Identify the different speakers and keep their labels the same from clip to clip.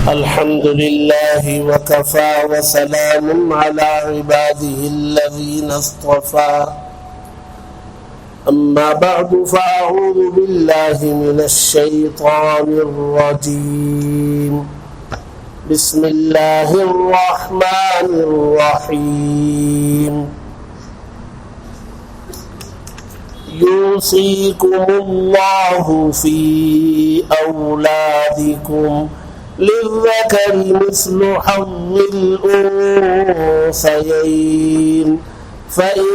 Speaker 1: الحمد لله وكفى وسلام على عباده الذين اصطفى أما بعد فأعوذ بالله من الشيطان الرجيم بسم الله الرحمن الرحيم يوصيكم الله في أولادكم للذكر مثل حظ الأنثيين فإن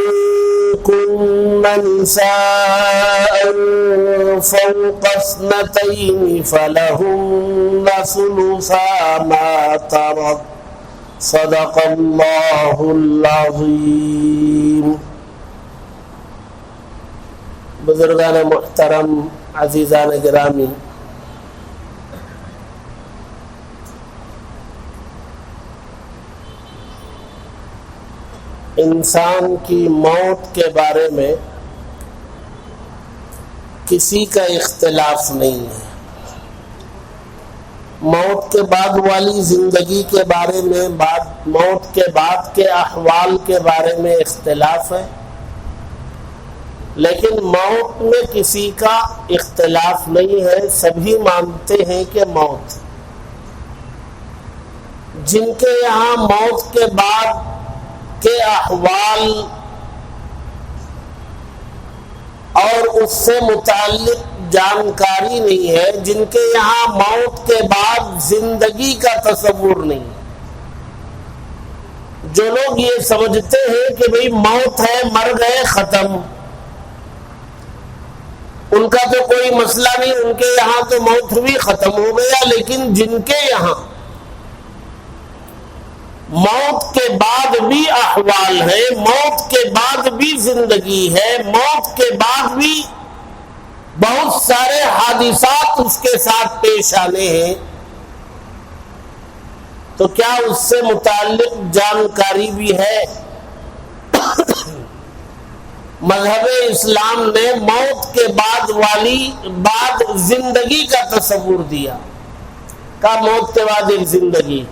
Speaker 1: كن نساء فوق اثنتين فلهن ثلثا ما ترك صدق الله العظيم. بزرگان محترم، عزیزان گرامی، انسان کی موت کے بارے میں کسی کا اختلاف نہیں ہے. موت کے بعد والی زندگی کے بارے میں، موت کے بعد کے احوال کے بارے میں اختلاف ہے، لیکن موت میں کسی کا اختلاف نہیں ہے. سبھی مانتے ہیں کہ موت، جن کے یہاں موت کے بعد کے احوال اور اس سے متعلق جانکاری نہیں ہے، جن کے یہاں موت کے بعد زندگی کا تصور نہیں ہے. جو لوگ یہ سمجھتے ہیں کہ بھئی موت ہے، مر گئے، ختم، ان کا تو کوئی مسئلہ نہیں، ان کے یہاں تو موت بھی ختم ہو گیا. لیکن جن کے یہاں موت کے بعد بھی احوال ہے، موت کے بعد بھی زندگی ہے، موت کے بعد بھی بہت سارے حادثات اس کے ساتھ پیش آنے ہیں، تو کیا اس سے متعلق جانکاری بھی ہے؟ مذہب اسلام نے موت کے بعد زندگی کا تصور دیا، کا موت کے بعد ایک زندگی،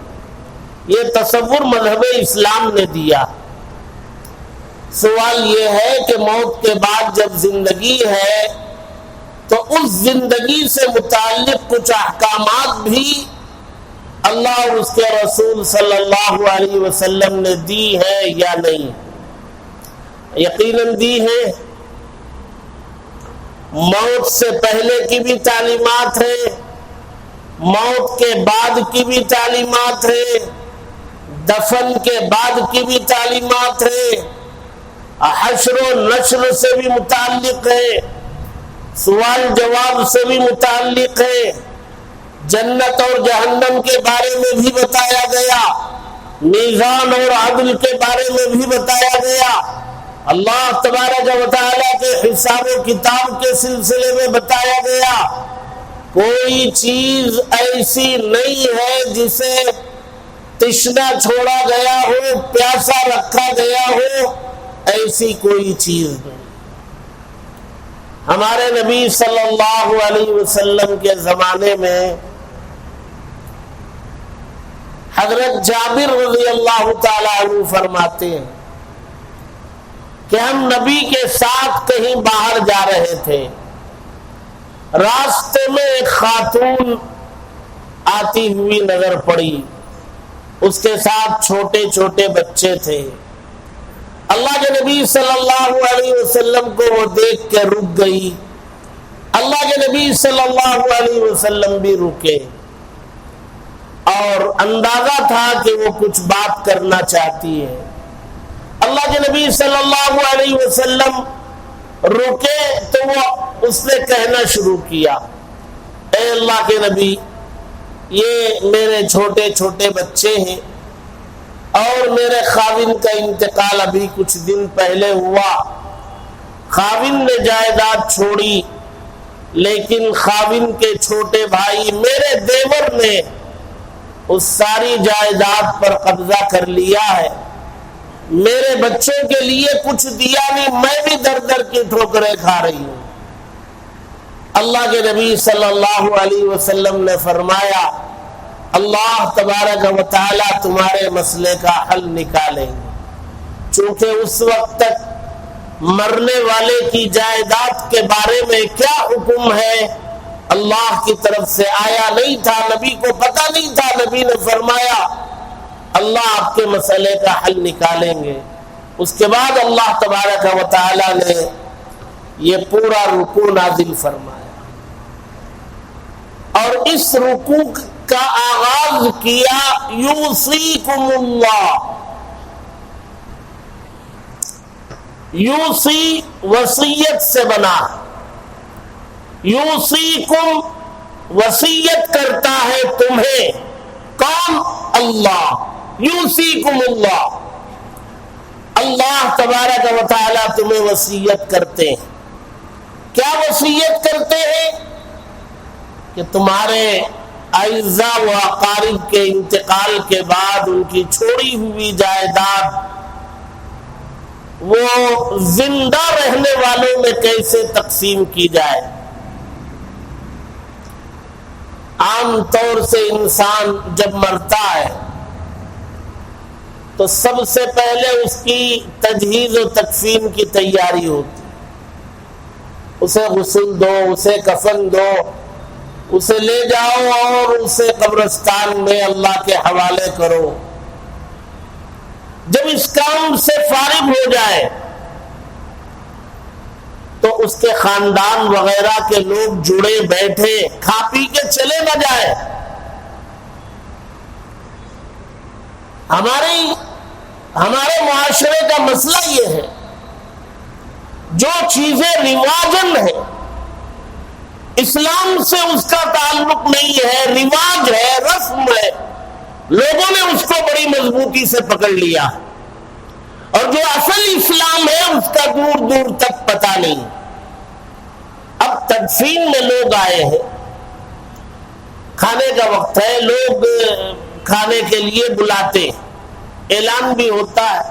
Speaker 1: یہ تصور مذہب اسلام نے دیا. سوال یہ ہے کہ موت کے بعد جب زندگی ہے تو اس زندگی سے متعلق کچھ احکامات بھی اللہ اور اس کے رسول صلی اللہ علیہ وسلم نے دی ہے یا نہیں؟ یقیناً دی ہے. موت سے پہلے کی بھی تعلیمات ہے، موت کے بعد کی بھی تعلیمات ہے، دفن کے بعد کی بھی تعلیمات ہے، حشر و نشر سے بھی متعلق ہے، سوال جواب سے بھی متعلق ہے، جنت اور جہنم کے بارے میں بھی بتایا گیا، میزان اور عدل کے بارے میں بھی بتایا گیا، اللہ تبارک و تعالیٰ کے حساب و کتاب کے سلسلے میں بتایا گیا. کوئی چیز ایسی نہیں ہے جسے تشنا چھوڑا گیا ہو، پیاسا رکھا گیا ہو، ایسی کوئی چیز نہیں. ہمارے نبی صلی اللہ علیہ وسلم کے زمانے میں حضرت جابر رضی اللہ تعالی عنہ فرماتے ہیں کہ ہم نبی کے ساتھ کہیں باہر جا رہے تھے، راستے میں ایک خاتون آتی ہوئی نظر پڑی، اس کے ساتھ چھوٹے چھوٹے بچے تھے. اللہ کے نبی صلی اللہ علیہ وسلم کو وہ دیکھ کے رک گئی، اللہ کے نبی صلی اللہ علیہ وسلم بھی رکے، اور اندازہ تھا کہ وہ کچھ بات کرنا چاہتی ہے. اللہ کے نبی صلی اللہ علیہ وسلم رکے تو وہ اس نے کہنا شروع کیا، اے اللہ کے نبی، یہ میرے چھوٹے چھوٹے بچے ہیں اور میرے خاوند کا انتقال ابھی کچھ دن پہلے ہوا. خاوند نے جائیداد چھوڑی، لیکن خاوند کے چھوٹے بھائی میرے دیور نے اس ساری جائیداد پر قبضہ کر لیا ہے. میرے بچوں کے لیے کچھ دیا نہیں، میں بھی در در کی ٹھوکریں کھا رہی ہوں. اللہ کے نبی صلی اللہ علیہ وسلم نے فرمایا اللہ تبارک و تعالی تمہارے مسئلے کا حل نکالیں گے، چونکہ اس وقت تک مرنے والے کی جائیداد کے بارے میں کیا حکم ہے اللہ کی طرف سے آیا نہیں تھا، نبی کو پتہ نہیں تھا۔ نبی نے فرمایا اللہ آپ کے مسئلے کا حل نکالیں گے۔ اس کے بعد اللہ تبارک و تعالی نے یہ پورا رکوع نازل فرمایا، اور اس رکوع کا آغاز کیا یوصیکم اللہ، یوصی وصیت سے بنا، یوصیکم وصیت کرتا ہے تمہیں، کون؟ اللہ، یوصیکم اللہ، اللہ تبارک و تعالی تمہیں وصیت کرتے ہیں۔ کیا وصیت کرتے ہیں؟ کہ تمہارے اعزاء و اقارب کے انتقال کے بعد ان کی چھوڑی ہوئی جائیداد وہ زندہ رہنے والوں میں کیسے تقسیم کی جائے۔ عام طور سے انسان جب مرتا ہے تو سب سے پہلے اس کی تجہیز و تکفین کی تیاری ہوتی، اسے غسل دو، اسے کفن دو، اسے لے جاؤ اور اسے قبرستان میں اللہ کے حوالے کرو۔ جب اس کام سے فارغ ہو جائے تو اس کے خاندان وغیرہ کے لوگ جڑے بیٹھے کھا پی کے چلے نہ جائے۔ ہمارے معاشرے کا مسئلہ یہ ہے، جو چیزیں رواجن ہیں، اسلام سے اس کا تعلق نہیں ہے، رواج ہے، رسم ہے، لوگوں نے اس کو بڑی مضبوطی سے پکڑ لیا، اور جو اصل اسلام ہے اس کا دور دور تک پتہ نہیں۔ اب تدفین میں لوگ آئے ہیں، کھانے کا وقت ہے، لوگ کھانے کے لیے بلاتے، اعلان بھی ہوتا ہے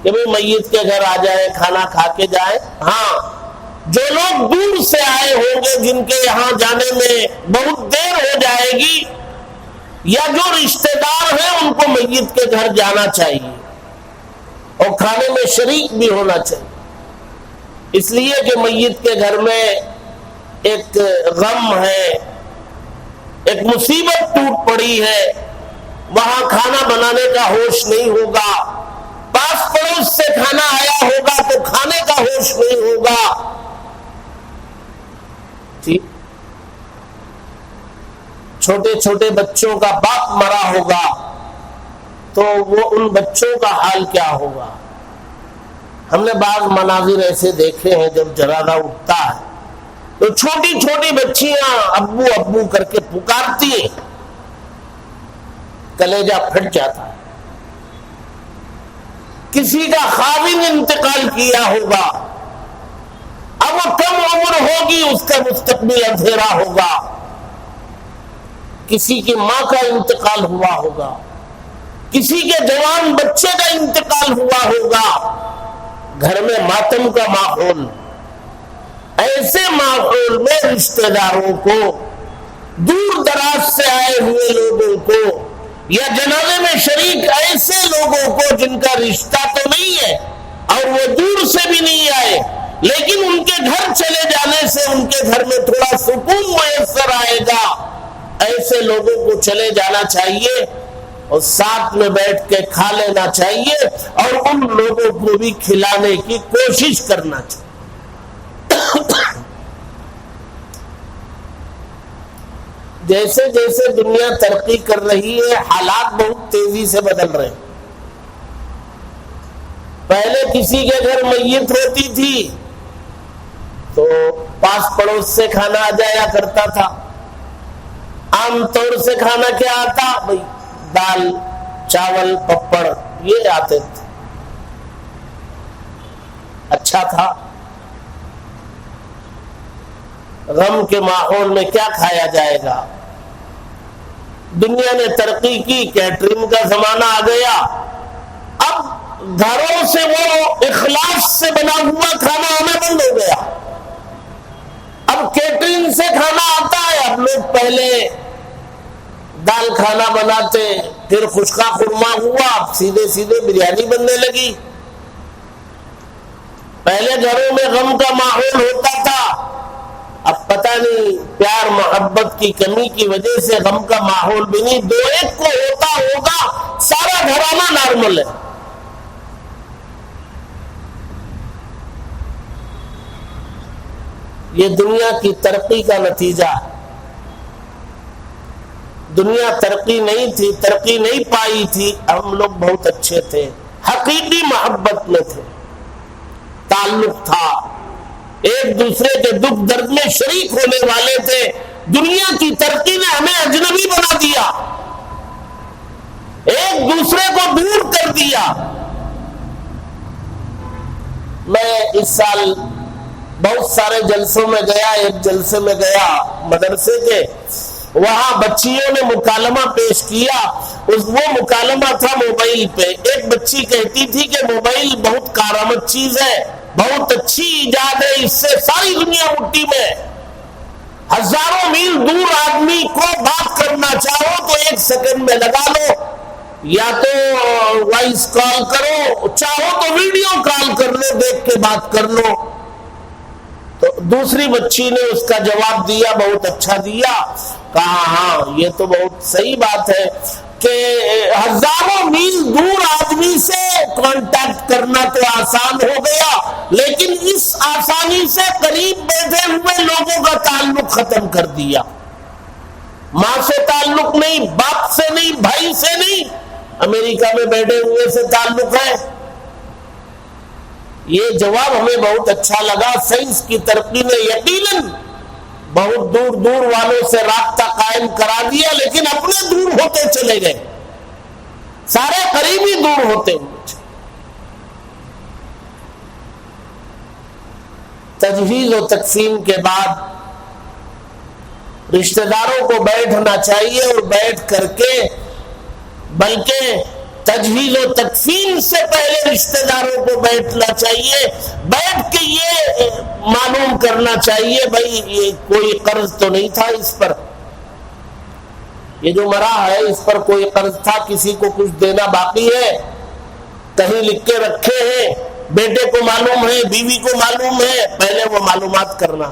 Speaker 1: کہ بھئی میت کے گھر آ جائے، کھانا کھا کے جائے۔ ہاں، جو لوگ دور سے آئے ہوں گے، جن کے یہاں جانے میں بہت دیر ہو جائے گی، یا جو رشتہ دار ہیں، ان کو میت کے گھر جانا چاہیے اور کھانے میں شریک بھی ہونا چاہیے، اس لیے کہ میت کے گھر میں ایک غم ہے، ایک مصیبت ٹوٹ پڑی ہے، وہاں کھانا بنانے کا ہوش نہیں ہوگا، پاس پڑوس سے کھانا آیا ہوگا تو کھانے کا ہوش نہیں ہوگا۔ ٹھیک، چھوٹے چھوٹے بچوں کا باپ مرا ہوگا تو وہ ان بچوں کا حال کیا ہوگا۔ ہم نے بعض مناظر ایسے دیکھے ہیں، جب جنازہ اٹھتا ہے تو چھوٹی چھوٹی بچیاں ابو ابو کر کے پکارتی ہیں، کلیجہ پھٹ جاتا ہے۔ کسی کا خاوند انتقال کیا ہوگا، اب وہ کم عمر ہوگی، اس کا مستقبل اندھیرا ہوگا۔ کسی کی ماں کا انتقال ہوا ہوگا، کسی کے جوان بچے کا انتقال ہوا ہوگا، گھر میں ماتم کا ماحول۔ ایسے ماحول میں رشتہ داروں کو، دور دراز سے آئے ہوئے لوگوں کو، یا جنازے میں شریک ایسے لوگوں کو جن کا رشتہ تو نہیں ہے اور وہ دور سے بھی نہیں آئے، لیکن ان کے گھر چلے جانے سے ان کے گھر میں تھوڑا سکون میسر آئے گا، ایسے لوگوں کو چلے جانا چاہیے اور ساتھ میں بیٹھ کے کھا لینا چاہیے، اور ان لوگوں کو بھی کھلانے کی کوشش کرنا چاہیے۔ جیسے جیسے دنیا ترقی کر رہی ہے، حالات بہت تیزی سے بدل رہے ہیں۔ پہلے کسی کے گھر میت ہوتی تھی تو پاس پڑوس سے کھانا آ جایا کرتا تھا۔ عام طور سے کھانا کیا آتا؟ بھائی دال، چاول، پپڑ، یہ آتے تھے، اچھا تھا۔ غم کے ماحول میں کیا کھایا جائے گا؟ دنیا نے ترقی کی، کیٹرنگ کا زمانہ آ گیا، اب گھروں سے وہ اخلاص سے بنا ہوا کھانا آنا بند ہو گیا، اب کیٹرنگ سے کھانا آتا ہے۔ اب لوگ پہلے دال کھانا بناتے، پھر خشکا خورما ہوا، اب سیدھے سیدھے بریانی بننے لگی۔ پہلے گھروں میں غم کا ماحول ہوتا تھا، اب پتہ نہیں پیار محبت کی کمی کی وجہ سے غم کا ماحول بھی نہیں، دو ایک کو ہوتا ہوگا، سارا گھرانہ نارمل ہے۔ یہ دنیا کی ترقی کا نتیجہ ہے۔ دنیا ترقی نہیں تھی، ترقی نہیں پائی تھی، ہم لوگ بہت اچھے تھے، حقیقی محبت میں تھے، تعلق تھا، ایک دوسرے کے دکھ درد میں شریک ہونے والے تھے۔ دنیا کی ترقی نے ہمیں اجنبی بنا دیا، ایک دوسرے کو دور کر دیا۔ میں اس سال بہت سارے جلسوں میں گیا، ایک جلسے میں گیا مدرسے کے، وہاں بچیوں نے مکالمہ پیش کیا، وہ مکالمہ تھا موبائل پہ۔ ایک بچی کہتی تھی کہ موبائل بہت کارآمد چیز ہے، بہت اچھی ایجاد ہے، اس سے ساری دنیا مٹھی میں، ہزاروں میل دور آدمی کو بات کرنا چاہو تو 1 سیکنڈ میں لگا لو، یا تو وائس کال کرو، چاہو تو ویڈیو کال کر لو، دیکھ کے بات کر لو۔ تو دوسری بچی نے اس کا جواب دیا، بہت اچھا دیا، کہا ہاں یہ تو بہت صحیح بات ہے کہ ہزاروں میل دور آدمی سے کانٹیکٹ کرنا تو آسان ہو گیا، لیکن اس آسانی سے قریب بیٹھے ہوئے لوگوں کا تعلق ختم کر دیا۔ ماں سے تعلق نہیں، باپ سے نہیں، بھائی سے نہیں، امریکہ میں بیٹھے ہوئے سے تعلق ہے۔ یہ جواب ہمیں بہت اچھا لگا۔ سائنس کی ترقی نے یقیناً بہت دور دور والوں سے رابطہ قائم کرا دیا، لیکن اپنے دور ہوتے چلے گئے، سارے قریبی دور ہوتے ہوئے۔ تجہیز و تقسیم کے بعد رشتہ داروں کو بیٹھنا چاہیے، اور بیٹھ کر کے، بلکہ تجہیز و تقسیم سے پہلے رشتہ داروں کو بیٹھنا چاہیے، بیٹھ کے یہ معلوم کرنا چاہیے بھائی یہ کوئی قرض تو نہیں تھا اس پر، یہ جو مرا ہے اس پر کوئی قرض تھا، کسی کو کچھ دینا باقی ہے، کہیں لکھ کے رکھے ہیں، بیٹے کو معلوم ہے، بیوی کو معلوم ہے، پہلے وہ معلومات کرنا،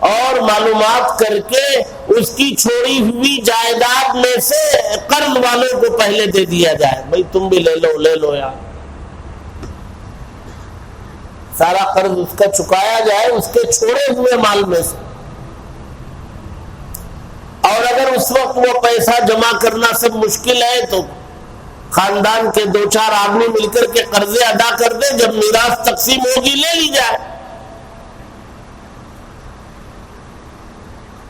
Speaker 1: اور معلومات کر کے اس کی چھوڑی ہوئی جائیداد میں سے قرض والوں کو پہلے دے دیا جائے، بھائی تم بھی لے لو یار، سارا قرض اس کا چکایا جائے اس کے چھوڑے ہوئے مال میں سے۔ اور اگر اس وقت وہ پیسہ جمع کرنا سب مشکل ہے تو خاندان کے 2-4 آدمی مل کر کے قرضے ادا کر دیں، جب میراث تقسیم ہوگی لے لی جائے۔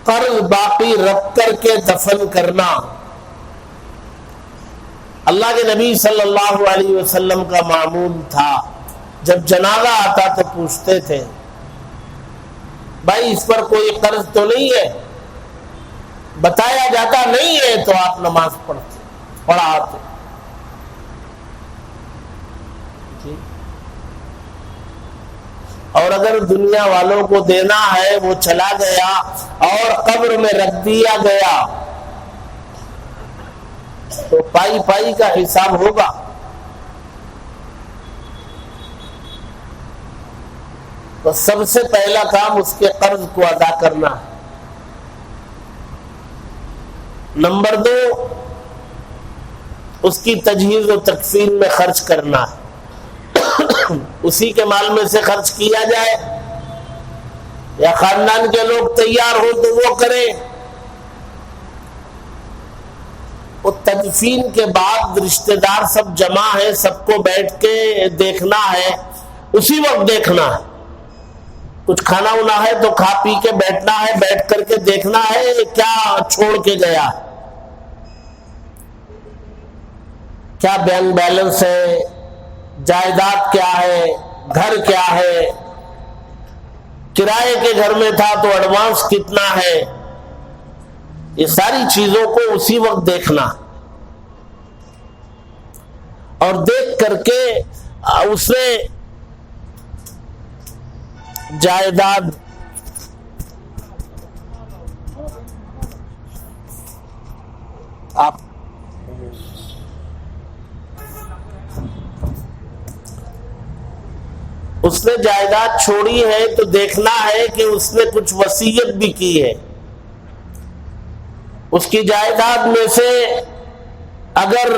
Speaker 1: قرض باقی رکھ کر کے دفن کرنا، اللہ کے نبی صلی اللہ علیہ وسلم کا معمول تھا، جب جنازہ آتا تو پوچھتے تھے بھائی اس پر کوئی قرض تو نہیں ہے، بتایا جاتا نہیں ہے تو آپ نماز پڑھاتے۔ اور اگر دنیا والوں کو دینا ہے، وہ چلا گیا اور قبر میں رکھ دیا گیا تو پائی پائی کا حساب ہوگا۔ تو سب سے پہلا کام اس کے قرض کو ادا کرنا ہے۔ نمبر 2 اس کی تجہیز و تقسیم میں خرچ کرنا ہے، اسی کے مال میں سے خرچ کیا جائے، یا خاندان کے لوگ تیار ہو تو وہ کریں۔ وہ تدفین کے بعد رشتہ دار سب جمع ہے، سب کو بیٹھ کے دیکھنا ہے، اسی وقت دیکھنا ہے، کچھ کھانا ہونا ہے تو کھا پی کے بیٹھنا ہے، بیٹھ کر کے دیکھنا ہے کیا چھوڑ کے گیا، کیا بینک بیلنس ہے، جائیداد کیا ہے، گھر کیا ہے، کرائے کے گھر میں تھا تو ایڈوانس کتنا ہے، یہ ساری چیزوں کو اسی وقت دیکھنا، اور دیکھ کر کے اسے جائیداد آپ اس نے جائیداد چھوڑی ہے تو دیکھنا ہے کہ اس نے کچھ وصیت بھی کی ہے. اس کی جائیداد میں سے اگر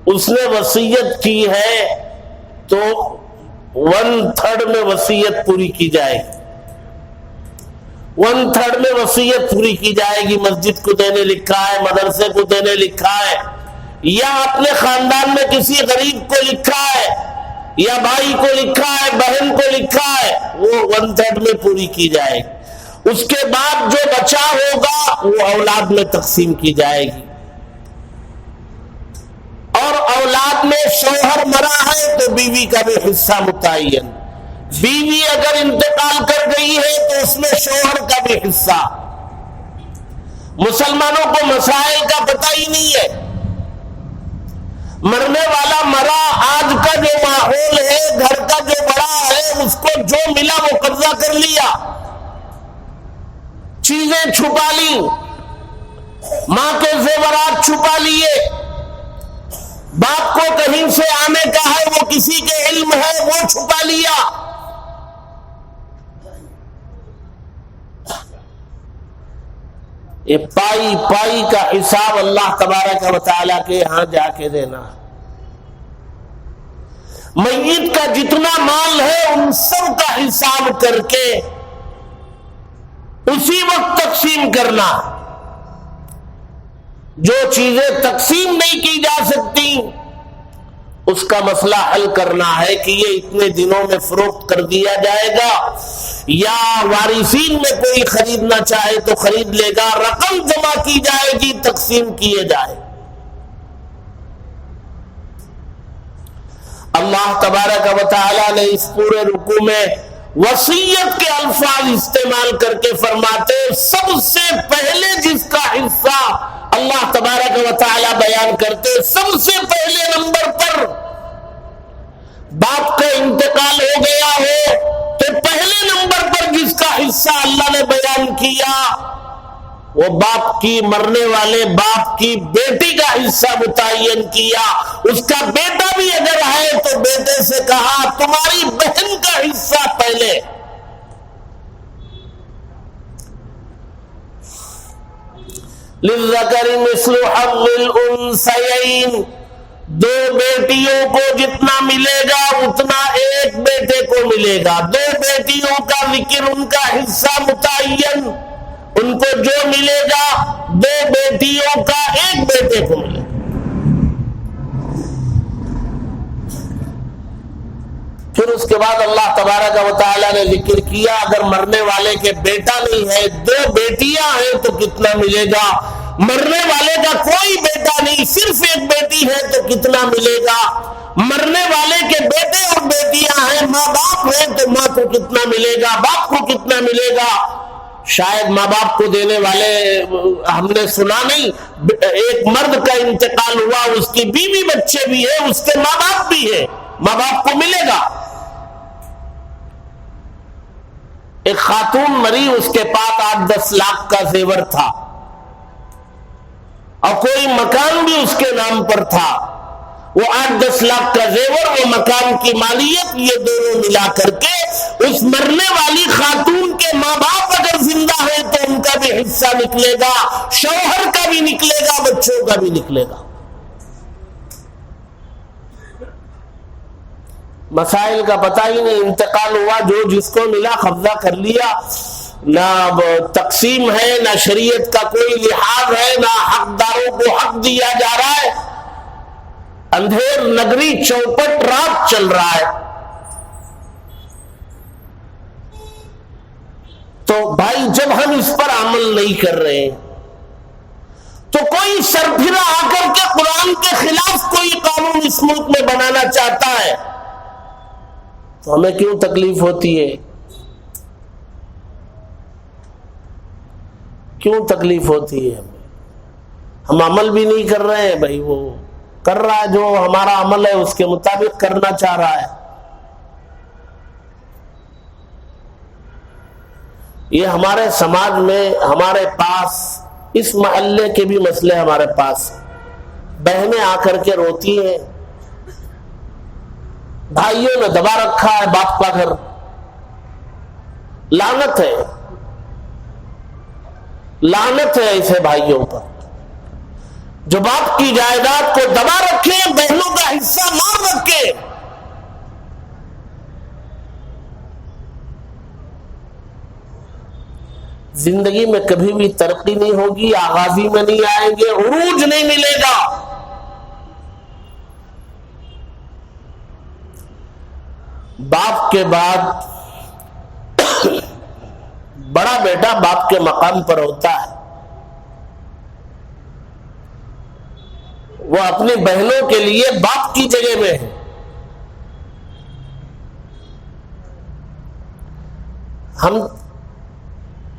Speaker 1: اس نے وصیت کی ہے تو 1/3 میں وصیت پوری کی جائے گی. 1/3 میں وصیت پوری کی جائے گی. مسجد کو دینے لکھا ہے, مدرسے کو دینے لکھا ہے, یا اپنے خاندان میں کسی غریب کو لکھا ہے, یا بھائی کو لکھا ہے, بہن کو لکھا ہے, وہ 1/3 میں پوری کی جائے گی. اس کے بعد جو بچا ہوگا وہ اولاد میں تقسیم کی جائے گی. اور اولاد میں شوہر مرا ہے تو بیوی کا بھی حصہ متعین. بیوی اگر انتقال کر گئی ہے تو اس میں شوہر کا بھی حصہ. مسلمانوں کو مسائل کا پتہ ہی نہیں ہے. مرنے والا مرا, آج کا جو ماحول ہے, گھر کا جو بڑا ہے, اس کو جو ملا وہ قبضہ کر لیا, چیزیں چھپا لی, ماں کے زیورات چھپا لیے, باپ کو کہیں سے آنے کا ہے وہ کسی کے علم ہے وہ چھپا لیا. یہ پائی پائی کا حساب اللہ تبارک و تعالیٰ کے یہاں جا کے دینا. میت کا جتنا مال ہے ان سب کا حساب کر کے اسی وقت تقسیم کرنا. جو چیزیں تقسیم نہیں کی جا سکتی اس کا مسئلہ حل کرنا ہے کہ یہ اتنے دنوں میں فروخت کر دیا جائے گا, یا وارثین میں کوئی خریدنا چاہے تو خرید لے گا, رقم جمع کی جائے گی, تقسیم کیے جائے. اللہ تبارک و تعالی نے اس پورے رکوع میں وصیت کے الفاظ استعمال کر کے فرماتے سب سے پہلے جس کا حصہ اللہ تبارک و تعالی بیان کرتے, سب سے پہلے نمبر پر باپ کا انتقال ہو گیا ہو تو پہلے نمبر پر جس کا حصہ اللہ نے بیان کیا وہ باپ کی, مرنے والے باپ کی بیٹی کا حصہ متعین کیا. اس کا بیٹا بھی اگر ہے تو بیٹے سے کہا تمہاری بہن کا حصہ پہلے. للذکر مثل حظ الانثیین, 2 بیٹیوں کو جتنا ملے گا اتنا ایک بیٹے کو ملے گا. 2 بیٹیوں کا ذکر, ان کا حصہ متعین, ان کو جو ملے گا 2 بیٹیوں کا ایک بیٹے کو ملے گا. پھر اس کے بعد اللہ تبارک و تعالیٰ نے ذکر کیا اگر مرنے والے کے بیٹا نہیں ہے, 2 بیٹیاں ہیں تو کتنا ملے گا. مرنے والے کا کوئی بیٹا نہیں, صرف ایک بیٹی ہے تو کتنا ملے گا. مرنے والے کے بیٹے اور بیٹیاں ہیں, ماں باپ ہیں تو ماں کو کتنا ملے گا, باپ کو کتنا ملے گا. شاید ماں باپ کو دینے والے ہم نے سنا نہیں, ایک مرد کا انتقال ہوا, اس کی بیوی بچے بھی ہیں, اس کے ماں باپ بھی ہیں, ماں باپ کو ملے گا. ایک خاتون مری, اس کے پاس 8-10 لاکھ کا زیور تھا اور کوئی مکان بھی اس کے نام پر تھا. وہ 8-10 لاکھ کا زیور, وہ مکان کی مالیت, یہ دونوں ملا کر کے اس مرنے والی خاتون کے ماں باپ اگر زندہ ہیں تو ان کا بھی حصہ نکلے گا, شوہر کا بھی نکلے گا, بچوں کا بھی نکلے گا. مسائل کا پتہ ہی نہیں, انتقال ہوا, جو جس کو ملا قبضہ کر لیا, نہ تقسیم ہے, نہ شریعت کا کوئی لحاظ ہے, نہ حقداروں کو حق دیا جا رہا ہے. اندھیر نگری چوپٹ رات چل رہا ہے. تو بھائی جب ہم اس پر عمل نہیں کر رہے تو کوئی سرپھرا آ کر کے قرآن کے خلاف کوئی قانون اس ملک میں بنانا چاہتا ہے تو ہمیں کیوں تکلیف ہوتی ہے, کیوں تکلیف ہوتی ہے. ہم عمل بھی نہیں کر رہے ہیں, بھائی وہ کر رہا ہے جو ہمارا عمل ہے اس کے مطابق کرنا چاہ رہا ہے. یہ ہمارے سماج میں ہمارے پاس اس محلے کے بھی مسئلے ہمارے پاس، بہنیں آ کر کے روتی ہیں، بھائیوں نے دبا رکھا ہے باپ کا گھر، لعنت ہے، لعنت ہے ایسے بھائیوں پر جو باپ کی جائیداد کو دبا رکھے، بہنوں کا حصہ مار رکھے۔ زندگی میں کبھی بھی ترقی نہیں ہوگی، آغازی میں نہیں آئیں گے، عروج نہیں ملے گا۔ باپ کے بعد بڑا بیٹا باپ کے مقام پر ہوتا ہے، وہ اپنی بہنوں کے لیے باپ کی جگہ میں ہے۔ ہم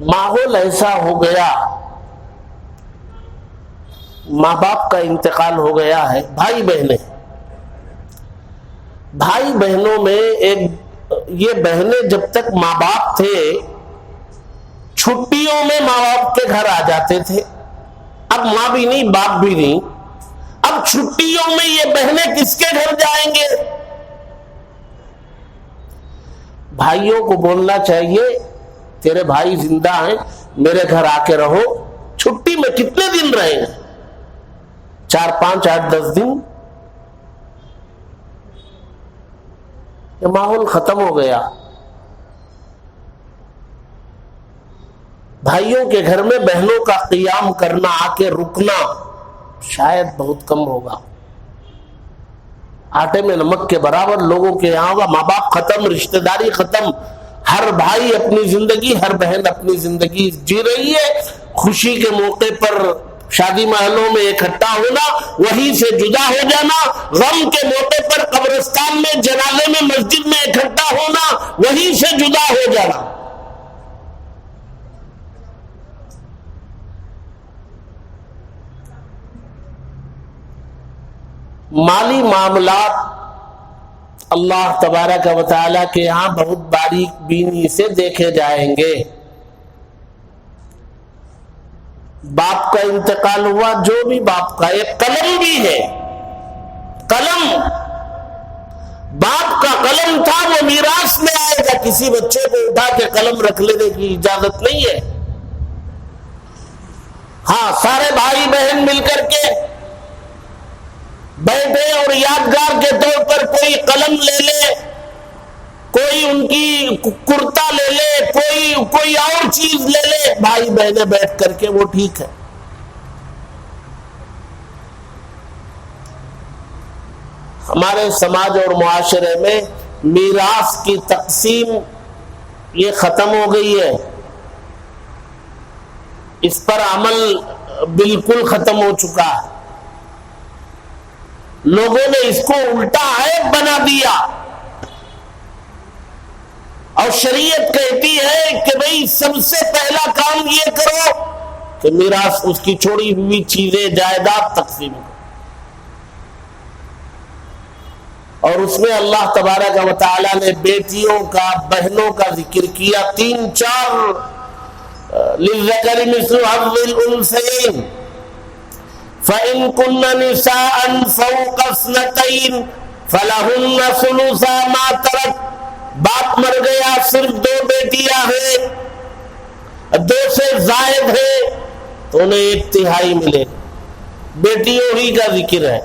Speaker 1: ماحول ایسا ہو گیا، ماں باپ کا انتقال ہو گیا ہے، بھائی بہنوں میں یہ بہنیں جب تک ماں باپ تھے چھٹیوں میں ماں باپ کے گھر آ جاتے تھے، اب ماں بھی نہیں باپ بھی نہیں، اب چھٹیوں میں یہ بہنیں کس کے گھر جائیں گے؟ بھائیوں کو بولنا چاہیے تیرے بھائی زندہ ہیں، میرے گھر آ کے رہو، چھٹی میں کتنے دن رہیں گے؟ 4 5 8 10 دن۔ یہ ماحول ختم ہو گیا، بھائیوں کے گھر میں بہنوں کا قیام کرنا، آ کے رکنا شاید بہت کم ہوگا۔ آٹے میں نمک کے برابر لوگوں کے یہاں ہوگا، ماں باپ ختم، رشتہ داری ختم، ہر بھائی اپنی زندگی، ہر بہن اپنی زندگی جی رہی ہے۔ خوشی کے موقع پر شادی محلوں میں اکٹھا ہونا، وہیں سے جدا ہو جانا، غم کے موقع پر قبرستان میں، جنازے میں، مسجد میں اکٹھا ہونا، وہیں سے جدا ہو جانا۔ مالی معاملات اللہ تبارک و تعالی کے یہاں بہت باریک بینی سے دیکھے جائیں گے۔ باپ کا انتقال ہوا، جو بھی باپ کا، ایک قلم بھی ہے، قلم باپ کا قلم تھا، وہ میراث میں آئے گا، کسی بچے کو اٹھا کے قلم رکھ لینے کی اجازت نہیں ہے۔ ہاں، سارے بھائی بہن مل کر کے بیٹھے اور یادگار کے طور پر کوئی قلم لے لے، کوئی ان کی کرتا لے لے، کوئی اور چیز لے لے، بھائی بہنیں بیٹھ کر کے، وہ ٹھیک ہے۔ ہمارے سماج اور معاشرے میں میراث کی تقسیم یہ ختم ہو گئی ہے، اس پر عمل بالکل ختم ہو چکا ہے۔ لوگوں نے اس کو الٹا عیب بنا دیا، اور شریعت کہتی ہے کہ بھئی سب سے پہلا کام یہ کرو کہ میراث، اس کی چھوڑی ہوئی چیزیں، جائیداد تقسیم کرو۔ اور اس میں اللہ تبارک و تعالی نے بیٹیوں کا، بہنوں کا ذکر کیا، 3 4 للذکر مثل حظ الانثیین، فَإِن كُنَّ نِسَاءً فَوْقَ اثْنَتَيْنِ فَلَهُنَّ ثُلُثَا مَا تَرَكَ۔ باپ مر گیا، صرف 2 بیٹیاں ہیں، 2 سے زائد ہے تو انہیں 1/3 ملے، بیٹیوں ہی کا ذکر ہے۔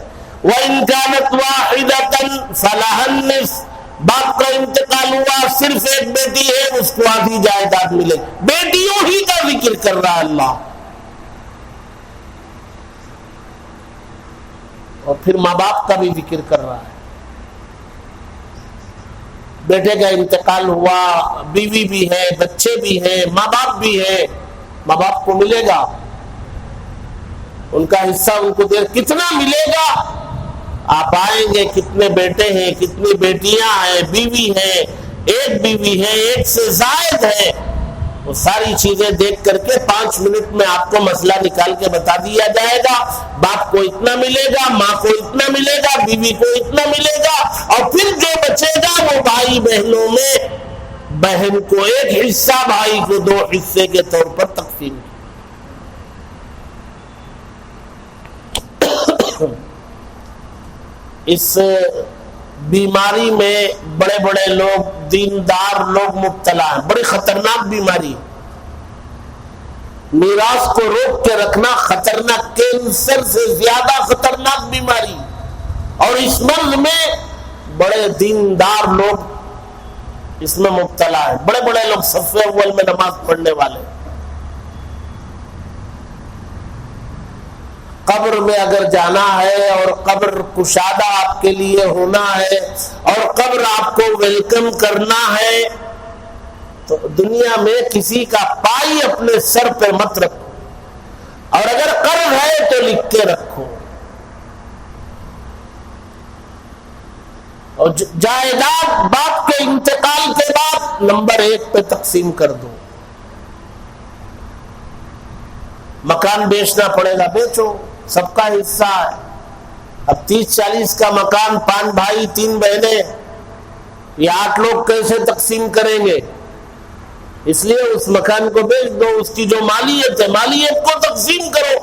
Speaker 1: وَإِن كَانَتْ وَاحِدَةً فَلَهَا النِّصْفُ، باپ کا انتقال ہوا، صرف 1 بیٹی ہے، اس کو آدھی جائیداد ملے، بیٹیوں ہی کا ذکر کر رہا ہے اللہ۔ اور پھر ماں باپ کا بھی ذکر کر رہا ہے، بیٹے کا انتقال ہوا، بیوی بھی ہے، بچے بھی ہیں، ماں باپ بھی ہیں، ماں باپ کو ملے گا، ان کا حصہ ان کو دے، کتنا ملے گا؟ آپ آئیں گے، کتنے بیٹے ہیں، کتنی بیٹیاں ہیں، بیوی ہیں، 1 بیوی ہے، 1 سے زائد ہے، وہ ساری چیزیں دیکھ کر کے 5 منٹ میں آپ کو مسئلہ نکال کے بتا دیا جائے گا۔ باپ کو اتنا ملے گا، ماں کو اتنا ملے گا، بیوی کو اتنا ملے گا، اور پھر جو بچے گا وہ بھائی بہنوں میں بہن کو ایک حصہ، بھائی کو 2 حصے کے طور پر تقسیم کیا۔ اس بیماری میں بڑے بڑے لوگ، دیندار لوگ مبتلا ہیں، بڑی خطرناک بیماری، میراث کو روک کے رکھنا خطرناک، کینسر سے زیادہ خطرناک بیماری، اور اس مرض میں بڑے دیندار لوگ اس میں مبتلا ہیں، بڑے بڑے لوگ صف اول میں نماز پڑھنے والے۔ قبر میں اگر جانا ہے اور قبر کشادہ آپ کے لیے ہونا ہے اور قبر آپ کو ویلکم کرنا ہے تو دنیا میں کسی کا پائی اپنے سر پہ مت رکھو، اور اگر قرض ہے تو لکھ کے رکھو، اور جائیداد باپ کے انتقال کے بعد نمبر 1 پہ تقسیم کر دو۔ مکان بیچنا پڑے گا، بیچو، سب کا حصہ ہے۔ اب 30-40 کا مکان، 5 بھائی 3 بہنیں، یہ 8 لوگ کیسے تقسیم کریں گے؟ اس لیے اس مکان کو بیچ دو، اس کی جو مالیت ہے مالیت کو تقسیم کرو۔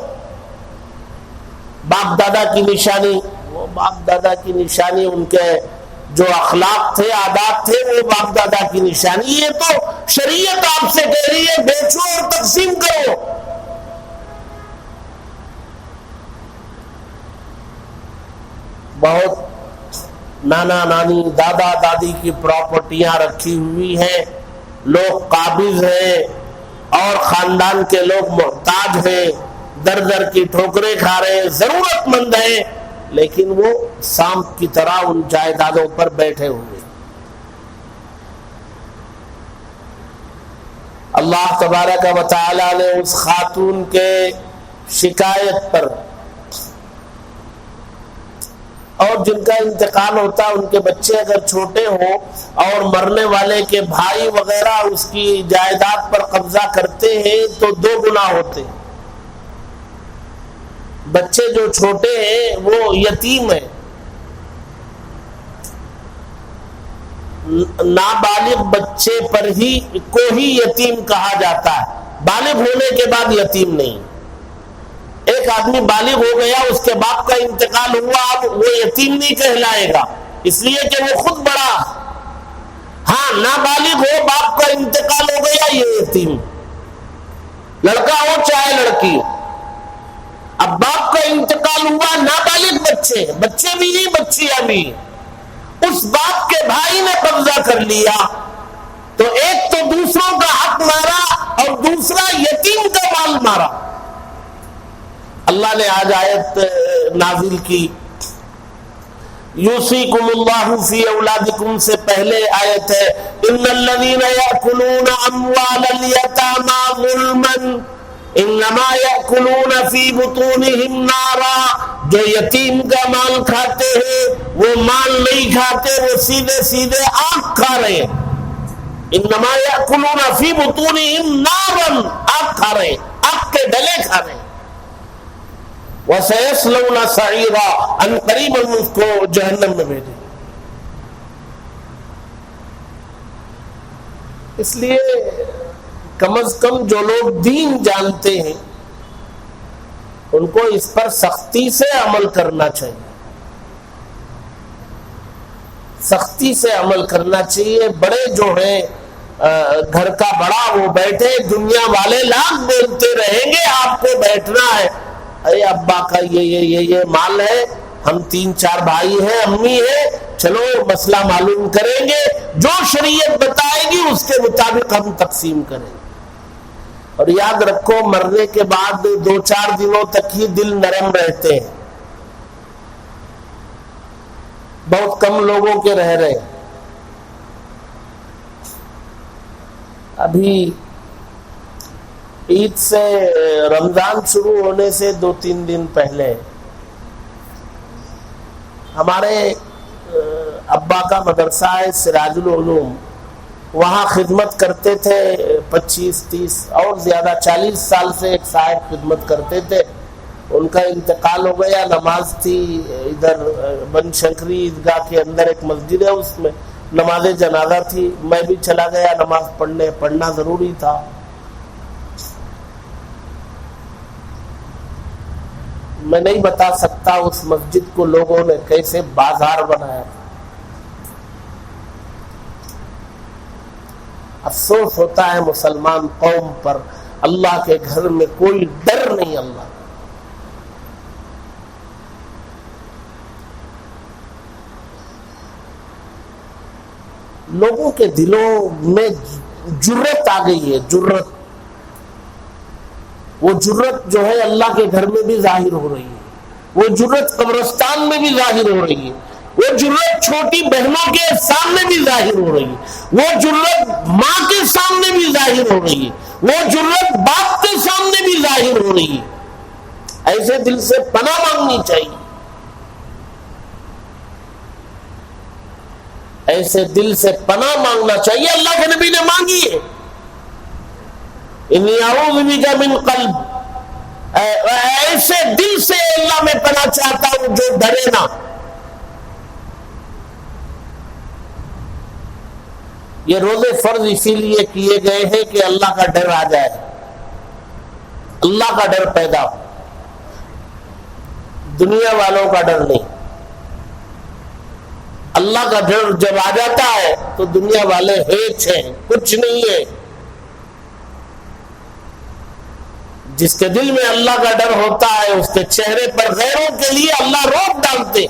Speaker 1: باپ دادا کی نشانی، وہ باپ دادا کی نشانی، ان کے جو اخلاق تھے، عادات تھے، وہ باپ دادا کی نشانی۔ یہ تو شریعت آپ سے کہہ رہی ہے بیچو اور تقسیم کرو۔ بہت نانا نانی، دادا دادی کی پراپرٹیاں رکھی ہوئی ہیں، لوگ قابض ہیں اور خاندان کے لوگ محتاج ہیں، در در کی ٹھوکریں کھا رہے ہیں، ضرورت مند ہیں، لیکن وہ سانپ کی طرح ان جائیدادوں پر بیٹھے ہوئے۔ اللہ تبارک و تعالی نے اس خاتون کے شکایت پر، اور جن کا انتقال ہوتا ان کے بچے اگر چھوٹے ہوں اور مرنے والے کے بھائی وغیرہ اس کی جائیداد پر قبضہ کرتے ہیں تو 2 گناہ ہوتے ہیں۔ بچے جو چھوٹے ہیں وہ یتیم ہیں، نابالغ بچے پر ہی کو ہی یتیم کہا جاتا ہے، بالغ ہونے کے بعد یتیم نہیں۔ ایک آدمی بالغ ہو گیا، اس کے باپ کا انتقال ہوا، اب وہ یتیم نہیں کہلائے گا، اس لیے کہ وہ خود بڑا۔ ہاں، نابالغ ہو، باپ کا انتقال ہو گیا، یہ یتیم، لڑکا ہو چاہے لڑکی۔ اب باپ کا انتقال ہوا، نابالغ بچے بھی نہیں، بچیاں بھی، اس باپ کے بھائی نے قبضہ کر لیا تو ایک تو دوسروں کا حق مارا اور دوسرا یتیم کا مال مارا۔ اللہ نے آج آیت نازل کی، یوصیکم اللہ فی اولادکم سے پہلے آیت ہے، ان الذین یأکلون اموال الیتامی ظلما انما یأکلون فی بطونہم نارا۔ جو یتیم کا مال کھاتے ہیں وہ مال نہیں کھاتے، وہ سیدھے سیدھے آگ کھا رہے ہیں۔ انما یأکلون فی بطونہم نارا، آگ کھا رہے ہیں، آگ کے ڈلے کھا رہے ہیں۔ وَسَيَصْلَوْنَ سَعِيرًا، ان قریب اس کو جہنم میں بھیجیں۔ اس لیے کم از کم جو لوگ دین جانتے ہیں ان کو اس پر سختی سے عمل کرنا چاہیے، سختی سے عمل کرنا چاہیے۔ بڑے جو ہیں گھر کا بڑا، وہ بیٹھے، دنیا والے لاکھ بولتے رہیں گے، آپ کو بیٹھنا ہے، اے ابا کا یہ مال ہے، ہم 3-4 بھائی ہیں، امی ہیں، چلو مسئلہ معلوم کریں گے، جو شریعت بتائے گی اس کے مطابق ہم تقسیم کریں گے۔ اور یاد رکھو، مرنے کے بعد 2-4 دنوں تک ہی دل نرم رہتے ہیں، بہت کم لوگوں کے رہ رہے ہیں۔ ابھی عید سے، رمضان شروع ہونے سے 2-3 دن پہلے ہمارے ابا کا مدرسہ ہے سراج العلوم، وہاں خدمت کرتے تھے 25-30 اور زیادہ 40 سال سے ایک صاحب خدمت کرتے تھے، ان کا انتقال ہو گیا۔ نماز تھی ادھر بن شنکری عیدگاہ کے اندر ایک مسجد ہے، اس میں نماز جنازہ تھی، میں بھی چلا گیا نماز پڑھنے، پڑھنا ضروری تھا۔ میں نہیں بتا سکتا اس مسجد کو لوگوں نے کیسے بازار بنایا تھا۔ افسوس ہوتا ہے مسلمان قوم پر، اللہ کے گھر میں کوئی ڈر نہیں۔ اللہ لوگوں کے دلوں میں جرت آ گئی ہے، جرت۔ وہ جرت جو ہے اللہ کے گھر میں بھی ظاہر ہو رہی ہے، وہ جرت قبرستان میں بھی ظاہر ہو رہی ہے، وہ جرت چھوٹی بہنوں کے سامنے بھی ظاہر ہو رہی ہے، وہ جرت ماں کے سامنے بھی ظاہر ہو رہی ہے، وہ جرت باپ کے سامنے بھی ظاہر ہو رہی ہے۔ ایسے دل سے پناہ مانگنی چاہیے، ایسے دل سے پناہ مانگنا چاہیے۔ اللہ کے نبی نے مانگی ہے، انی اعوذ بک من قلب، ایسے دل سے اللہ میں پناہ چاہتا ہوں جو ڈرے نہ۔ یہ روزے فرض اسی لیے کیے گئے ہیں کہ اللہ کا ڈر آ جائے، اللہ کا ڈر پیدا ہو، دنیا والوں کا ڈر نہیں۔ اللہ کا ڈر جب آ جاتا ہے تو دنیا والے ہیچ ہیں، کچھ نہیں ہے۔ جس کے دل میں اللہ کا ڈر ہوتا ہے اس کے چہرے پر غیروں کے لیے اللہ روک ڈالتے۔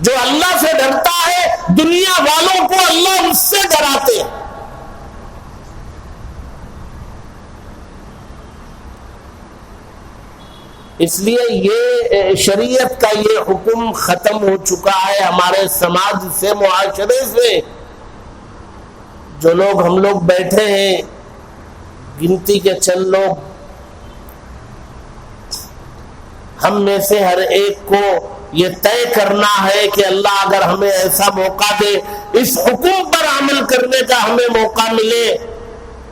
Speaker 1: جو اللہ سے ڈرتا ہے دنیا والوں کو اللہ اس سے ڈراتے۔ اس لیے یہ شریعت کا یہ حکم ختم ہو چکا ہے ہمارے سماج سے، معاشرے سے۔ جو لوگ ہم لوگ بیٹھے ہیں، گنتی کے چند لوگ، ہم میں سے ہر ایک کو یہ طے کرنا ہے کہ اللہ اگر ہمیں ایسا موقع دے، اس حکم پر عمل کرنے کا ہمیں موقع ملے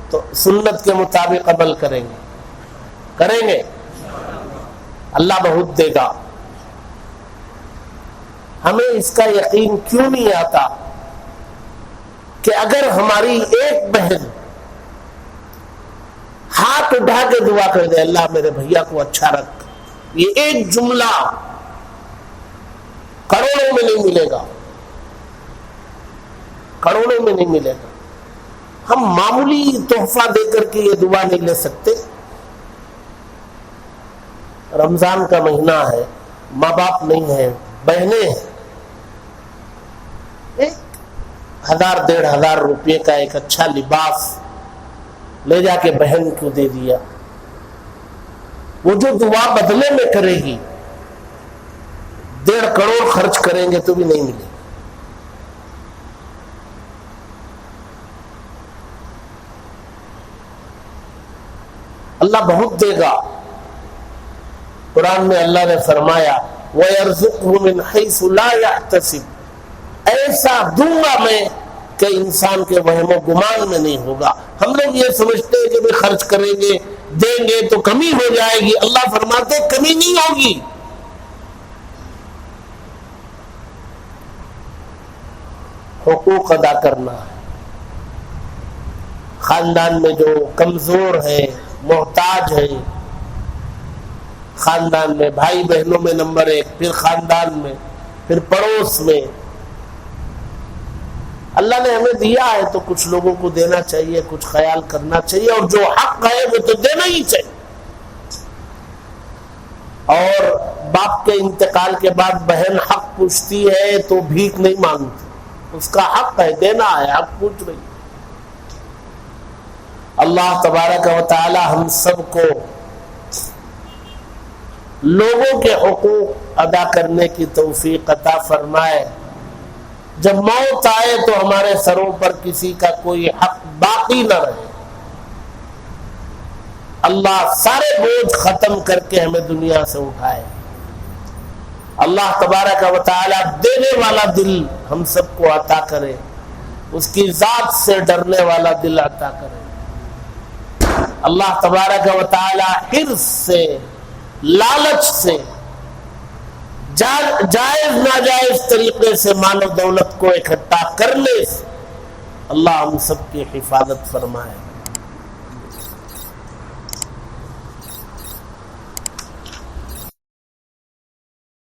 Speaker 1: تو سنت کے مطابق عمل کریں گے۔ اللہ بہت دے گا۔ ہمیں اس کا یقین کیوں نہیں آتا کہ اگر ہماری ایک بہن ہاتھ اٹھا کے دعا کر دے، اللہ میرے بھیا کو اچھا رکھ، یہ ایک جملہ کروڑوں میں نہیں ملے گا، کروڑوں میں نہیں ملے گا۔ ہم معمولی تحفہ دے کر کے یہ دعا نہیں لے سکتے۔ رمضان کا مہینہ ہے، ماں باپ نہیں ہے، بہنیں ہیں، 1000 1500 روپے کا ایک اچھا لباس لے جا کے بہن کو دے دیا، وہ جو دعا بدلے میں کرے گی 1.5 کروڑ خرچ کریں گے تو بھی نہیں ملے۔ اللہ بہت دے گا۔ قرآن میں اللہ نے فرمایا وَيَرْزُقْهُ مِنْ حَيْثُ لَا يَحْتَسِبُ، ایسا دوں گا میں کہ انسان کے وہم و گمان میں نہیں ہوگا۔ ہم لوگ یہ سمجھتے ہیں کہ بھی خرچ کریں گے دیں گے تو کمی ہو جائے گی، اللہ فرماتے کمی نہیں ہوگی۔ حقوق ادا کرنا ہے، خاندان میں جو کمزور ہے، محتاج ہے، خاندان میں بھائی بہنوں میں نمبر 1، پھر خاندان میں، پھر پڑوس میں۔ اللہ نے ہمیں دیا ہے تو کچھ لوگوں کو دینا چاہیے، کچھ خیال کرنا چاہیے، اور جو حق ہے وہ تو دینا ہی چاہیے۔ اور باپ کے انتقال کے بعد بہن حق پوچھتی ہے تو بھیک نہیں مانگتی، اس کا حق ہے، دینا ہے، حق پوچھ رہی۔ اللہ تبارک و تعالی ہم سب کو لوگوں کے حقوق ادا کرنے کی توفیق عطا فرمائے۔ جب موت آئے تو ہمارے سروں پر کسی کا کوئی حق باقی نہ رہے۔ اللہ سارے بوجھ ختم کر کے ہمیں دنیا سے اٹھائے۔ اللہ تبارک و تعالی دینے والا دل ہم سب کو عطا کرے، اس کی ذات سے ڈرنے والا دل عطا کرے۔ اللہ تبارک و تعالی حرص سے، لالچ سے جائز ناجائز طریقے سے مال و دولت کو اکٹھا کرنے سے اللہ ہم سب کی حفاظت فرمائے۔